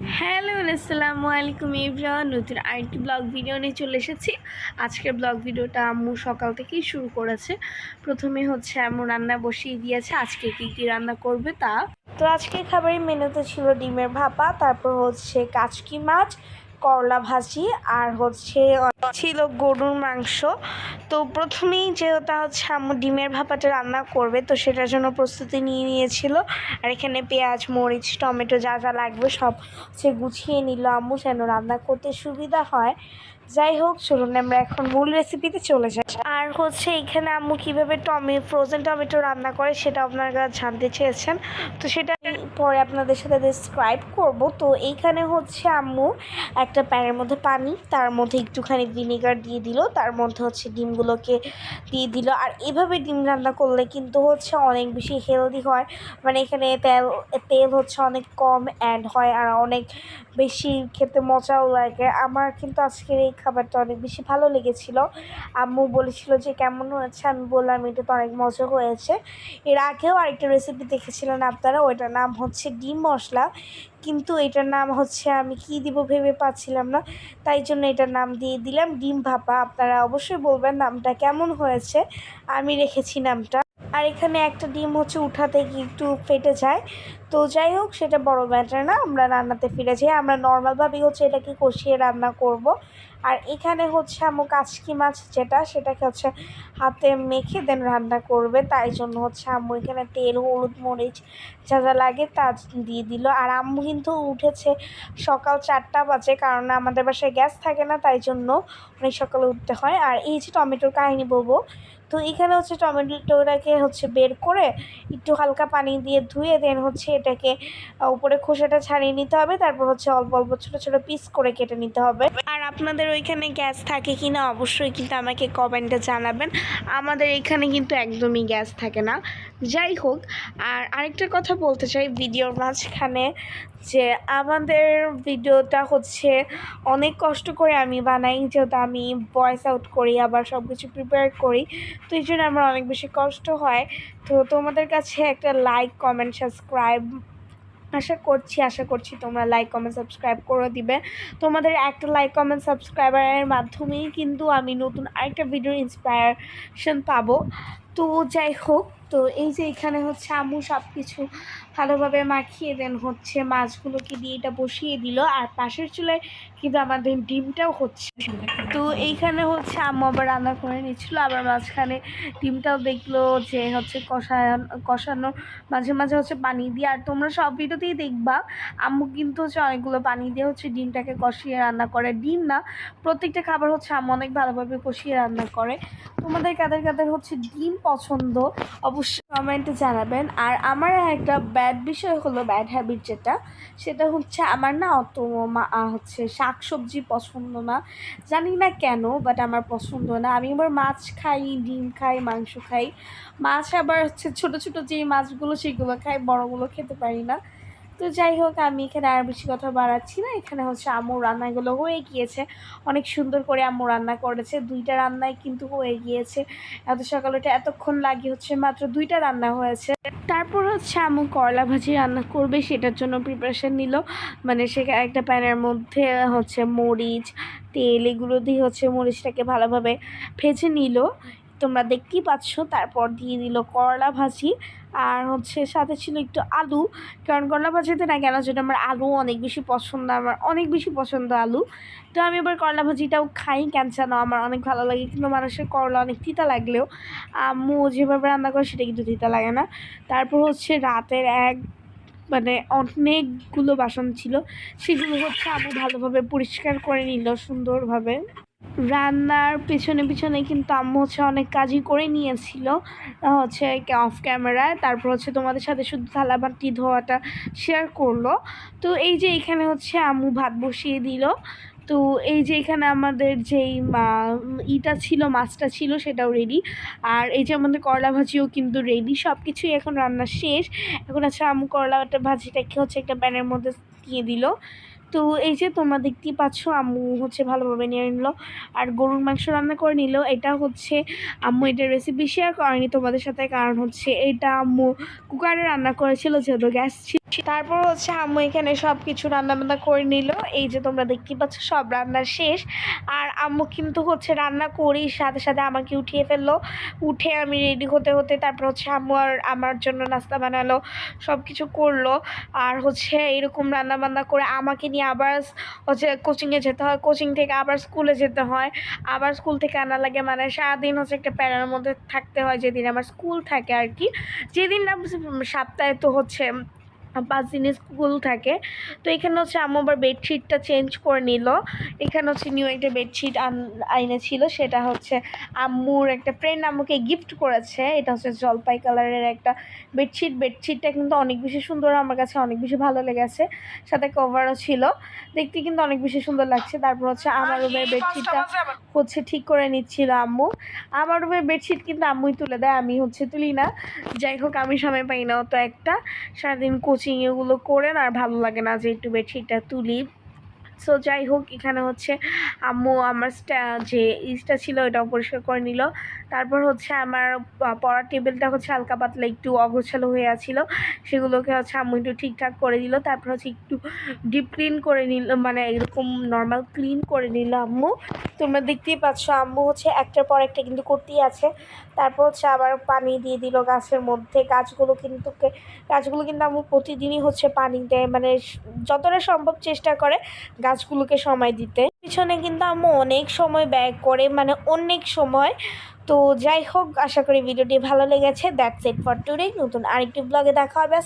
Hello আসসালামু আলাইকুম everyone, নতুন আরেকটি ব্লগ ভিডিও নিয়ে চলে এসেছি। আজকের ব্লগ ভিডিওটা আম্মু সকাল থেকেই শুরু করেছে। প্রথমে হচ্ছে আম্মু রান্না বসিয়ে দিয়েছে, আজকে কী রান্না করবে তা। তো আজকে খাবারের মেনুতে ছিল ডিমের ভাপা, তারপর হচ্ছে কাচকি মাছ, করলা ভাজি, আর হচ্ছে ছিল গরুর মাংস। তো প্রথমেই যেহেতু হচ্ছে আম্মু ডিমের ভাপাটা রান্না করবে, তো সেটার জন্য প্রস্তুতি নিয়ে নিয়েছিল। আর এখানে পেঁয়াজ, মরিচ, টমেটো যা যা লাগবে সব হচ্ছে গুছিয়ে নিল আম্মু, যেন রান্না করতে সুবিধা হয়। যাই হোক, চলুন আমরা এখন মূল রেসিপিতে চলে যাই। আর হচ্ছে এখানে আম্মু কীভাবে ফ্রোজেন টমেটো রান্না করে সেটা আপনারা জানতে চেয়েছেন, তো সেটা পরে আপনাদের সাথে ডেসক্রাইব করব। তো এইখানে হচ্ছে আম্মু একটা প্যানের মধ্যে পানি, তার মধ্যে একটুখানি ভিনেগার দিয়ে দিল, তার মধ্যে হচ্ছে ডিমগুলোকে দিয়ে দিল। আর এভাবে ডিম রান্না করলে কিন্তু হচ্ছে অনেক বেশি হেলদি হয়, মানে এখানে তেল হচ্ছে অনেক কম অ্যাড হয় আর অনেক বেশি খেতে মজাও লাগে। আমার কিন্তু আজকের এই খাবারটা অনেক বেশি ভালো লেগেছিল। আম্মু বলেছিল যে কেমন হয়েছে, আমি বললাম এটা তো অনেক মজা হয়েছে। এর আগেও আরেকটা রেসিপি দেখেছিলেন আপনারা, ওইটার নাম হচ্ছে ডিম মশলা, কিন্তু এটার নাম হচ্ছে আমি কি দিব ভেবে পাচ্ছিলাম না, তাই জন্য এটার নাম দিয়ে দিলাম ডিম ভাপা। আপনারা অবশ্যই বলবেন নামটা কেমন হয়েছে, আমি রেখেছি নামটা। আর এখানে একটা ডিম হচ্ছে উঠাতে গিয়ে একটু ফেটে যায়, তো যাই হোক সেটা বড় ম্যাটার না, আমরা রান্নাতে ফিরে যাই। আমরা নর্মালভাবেই হচ্ছে এটাকে কষিয়ে রান্না করব। আর এখানে হচ্ছে আম্মু কাচকি মাছ সেটাকে হচ্ছে হাতে মেখে দেন রান্না করবে, তাই জন্য হচ্ছে আম্মু এখানে তেল, হলুদ, মরিচ যা যা লাগে তা দিয়ে দিল। আর আম্মু কিন্তু উঠেছে সকাল 4টা বাজে, কারণ আমাদের বাসায় গ্যাস থাকে না, তাই জন্য অনেক সকালে উঠতে হয়। আর এই যে টমেটোর কাহিনি বলবো, তো এখানে হচ্ছে টমেটোটাকে হচ্ছে বের করে একটু হালকা পানি দিয়ে ধুয়ে দেন হচ্ছে এটাকে উপরে খোসাটা ছাড়িয়ে নিতে হবে, তারপর হচ্ছে অল্প অল্প ছোটো ছোটো পিস করে কেটে নিতে হবে। আর আপনাদের ওইখানে গ্যাস থাকে কি না অবশ্যই কিন্তু আমাকে কমেন্টে জানাবেন। আমাদের এখানে কিন্তু একদমই গ্যাস থাকে না। যাই হোক, আর আরেকটা কথা বলতে চাই ভিডিওর মাঝখানে, যে আমাদের ভিডিওটা হচ্ছে অনেক কষ্ট করে আমি বানাই, যেহেতু আমি ভয়েস আউট করি, আবার সব কিছু প্রিপেয়ার করি, তো এই জন্য আমার অনেক বেশি কষ্ট হয়। তো তোমাদের কাছে একটা লাইক, কমেন্ট, সাবস্ক্রাইব আশা করছি তোমরা লাইক, কমেন্ট, সাবস্ক্রাইব করে দিবে। তোমাদের একটা লাইক, কমেন্ট, সাবস্ক্রাইবারের মাধ্যমেই কিন্তু আমি নতুন আরেকটা ভিডিওর ইন্সপায়ারেশন পাবো। তো যাই হোক, তো এই যে এখানে হচ্ছে আম্মু সব কিছু ভালোভাবে মাখিয়ে দেন হচ্ছে মাছগুলোকে দিয়ে এটা বসিয়ে দিল। আর পাশের চুলায় কিন্তু আমাদের ডিমটাও হচ্ছে। তো এইখানে হচ্ছে আম্মু আবার রান্না করে নিচ্ছিলো, আবার মাঝখানে ডিমটাও দেখলো যে হচ্ছে কষানোর মাঝে মাঝে হচ্ছে পানি দিয়ে। আর তোমরা সব ভিডিওতেই দেখবা আম্মু কিন্তু হচ্ছে অনেকগুলো পানি দিয়ে হচ্ছে ডিমটাকে কষিয়ে রান্না করে। ডিম না, প্রত্যেকটা খাবার হচ্ছে আম্মু অনেক ভালোভাবে কষিয়ে রান্না করে। তোমাদের কাদের কাদের হচ্ছে ডিম পছন্দ অবশ্যই কমেন্টে জানাবেন। আর আমার একটা ব্যাড বিষয় হলো, ব্যাড হ্যাবিট সেটা হচ্ছে আমার না অত হচ্ছে শাক সবজি পছন্দ না, জানি না কেন, বাট আমার পছন্দ না। আমি আবার মাছ খাই, ডিম খাই, মাংস খাই। মাছ আবার হচ্ছে ছোটো ছোটো যেই মাছগুলো সেগুলো খাই, বড়গুলো খেতে পারি না। তো যাই হোক, আমি এখানে আর বেশি কথা বাড়াচ্ছি না। এখানে হচ্ছে আম্মু রান্নাগুলো হয়ে গিয়েছে, অনেক সুন্দর করে আম্মু রান্না করেছে। 2টা রান্নাই কিন্তু হয়ে গিয়েছে। এত সকালে এতক্ষণ লাগে হচ্ছে মাত্র 2টা রান্না হয়েছে। তারপর হচ্ছে আম্মু করলা ভাজি রান্না করবে, সেটার জন্য প্রিপারেশান নিল। মানে সে একটা প্যানের মধ্যে হচ্ছে মরিচ, তেল এগুলো দিয়ে হচ্ছে মরিচটাকে ভালোভাবে ভেজে নিল, তোমরা দেখতেই পাচ্ছ। তারপর দিয়ে দিল করলা ভাজি, আর হচ্ছে সাথে ছিল একটু আলু, কারণ করলা ভাজিতে না কেন যেটা আমার আলু অনেক বেশি পছন্দ, আমার অনেক বেশি পছন্দ আলু। তো আমি এবার করলা ভাজিটাও খাই, কেন যেন আমার অনেক ভালো লাগে। কিন্তু মানুষের করলা অনেক তিতা লাগলেও আম্মু যেভাবে রান্না করে সেটা কিন্তু তিতা লাগে না। তারপর হচ্ছে রাতের মানে অনেকগুলো বাসন ছিল, সেগুলো হচ্ছে আম্মু ভালোভাবে পরিষ্কার করে নিল সুন্দরভাবে। রান্নার পেছনে পেছনে কিন্তু আম্মু হচ্ছে অনেক কাজই করে নিয়েছিল হচ্ছে অফ ক্যামেরায়। তারপর হচ্ছে তোমাদের সাথে শুধু থালাবাটি ধোয়াটা শেয়ার করলো। তো এই যে এখানে হচ্ছে আম্মু ভাত বসিয়ে দিল। তো এই যে এখানে আমাদের যেই ছিল, মাছটা ছিল সেটাও রেডি। আর এই যে আমাদের করলা ভাজিও কিন্তু রেডি, সব কিছুই এখন রান্না শেষ। এখন আছে আম্মু করলাটা ভাজিটাকে হচ্ছে একটা প্যানের মধ্যে দিয়ে দিল। তো এই যে তোমরা দেখতেই পাচ্ছ আম্মু হচ্ছে ভালোভাবে নিয়ে নিল। আর গরুর মাংস রান্না করে নিল। এটা হচ্ছে আম্মু এটা রেসিপি শেয়ার করেনি তোমাদের সাথে, কারণ হচ্ছে এটা আম্মু কুকারে রান্না করেছিল, যেহেতু গ্যাস ছিল। তারপর হচ্ছে আম্মু এখানে সব কিছু রান্নাবান্না করে নিল। এই যে তোমরা দেখতে পাচ্ছ সব রান্না শেষ। আর আম্মু কিন্তু হচ্ছে রান্না করেই সাথে সাথে আমাকে উঠিয়ে ফেললো। উঠে আমি রেডি হতে হতে তারপর হচ্ছে আম্মু আর আমার জন্য নাস্তা বানালো, সব কিছু করলো। আর হচ্ছে এরকম রান্নাবান্না করে আমাকে নিয়ে আবার হচ্ছে কোচিংয়ে যেতে হয়, কোচিং থেকে আবার স্কুলে যেতে হয়, আবার স্কুল থেকে আনা লাগে। মানে সারাদিন হচ্ছে একটা প্যারার মধ্যে থাকতে হয় যেদিন আমার স্কুল থাকে আর কি। যেদিন না সপ্তাহে তো হচ্ছে 5 দিনের স্কুল থাকে। তো এখানে হচ্ছে আম্মু আবার বেডশিটটা চেঞ্জ করে নিল। এখানে হচ্ছে নিউ একটা বেডশিট আইনেছিল, সেটা হচ্ছে আম্মুর একটা ফ্রেন্ড আম্মুকে গিফট করেছে। এটা হচ্ছে জলপাই কালারের একটা বেডশিট। বেডশিটটা কিন্তু অনেক বেশি সুন্দর, আমার কাছে অনেক বেশি ভালো লেগেছে। সাথে কভারও ছিল, দেখতে কিন্তু অনেক বেশি সুন্দর লাগছে। তারপর হচ্ছে আমার রুমের বেডশিটটা হচ্ছে ঠিক করে নিচ্ছিল আম্মু। আমার রুমের বেডশিট কিন্তু আম্মুই তুলে দেয়, আমি হচ্ছে তুলি না। যাই হোক, আমি সময় পাই না অত একটা, সারাদিন কোচিং এগুলো করে না, আর ভালো লাগে না যে একটু বেডশিটটা তুলি। সো যাই হোক, এখানে হচ্ছে আম্মু আমার যে ইসটা ছিল ওটাও পরিষ্কার করে নিল। তারপর হচ্ছে আমার পড়ার টেবিলটা হচ্ছে হালকা পাতলা একটু অগোছালো হয়ে আছিল, সেগুলোকে হচ্ছে আম্মু একটু ঠিকঠাক করে দিল। তারপর হচ্ছে একটু ডিপ ক্লিন করে নিল, মানে এরকম নর্মাল ক্লিন করে নিল আম্মু। তোমরা দেখতেই পাচ্ছ আম্মু হচ্ছে একটার পর একটা কিন্তু করতেই আছে। তারপর হচ্ছে আবার পানি দিয়ে দিল গাছের মধ্যে। গাছগুলো কিন্তু আম্মু প্রতিদিনই হচ্ছে পানি দেয়, মানে যতটা সম্ভব চেষ্টা করে গাছগুলোকে সময় দিতে। পিছনে কিন্তু আম্মু অনেক সময় ব্যয় করে, মানে অনেক সময়। তো যাই হোক, আশা করি ভিডিওটি ভালো লেগেছে। That's it for today. নতুন আরেকটি ব্লগে দেখা হবে।